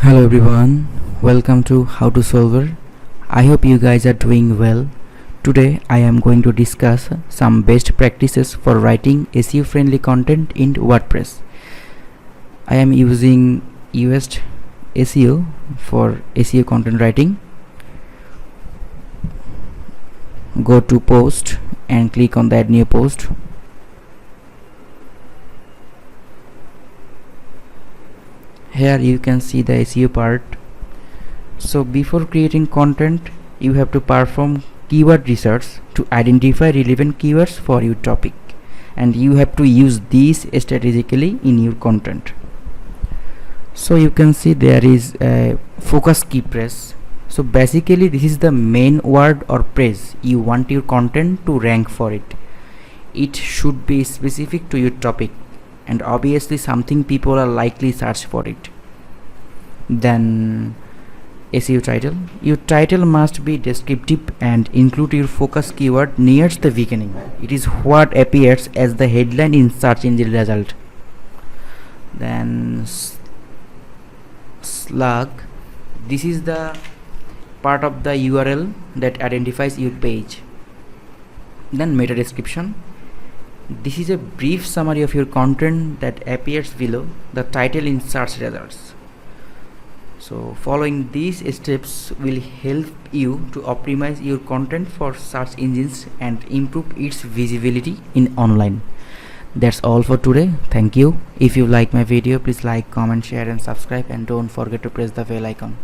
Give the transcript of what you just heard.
Hello everyone, welcome to How to Solver. I hope you guys are doing well. Today I am going to discuss some best practices for writing SEO friendly content in WordPress. I am using US SEO for SEO content writing. Go to post and click on the add new post. Here you can see the SEO part. So before creating content, you have to perform keyword research to identify relevant keywords for your topic, and you have to use these strategically in your content. So you can see there is a focus key phrase. So basically this is the main word or phrase you want your content to rank for it. It should be specific to your topic and obviously something people are likely search for it. Then SEO title. Your title must be descriptive and include your focus keyword near the beginning. It is what appears as the headline in search engine result. Then slug. This is the part of the URL that identifies your page. Then meta description. This is a brief summary of your content that appears below the title in search results. So following these steps will help you to optimize your content for search engines and improve its visibility in online. That's all for today. Thank you. If you like my video, please like, comment, share and subscribe, and don't forget to press the bell icon.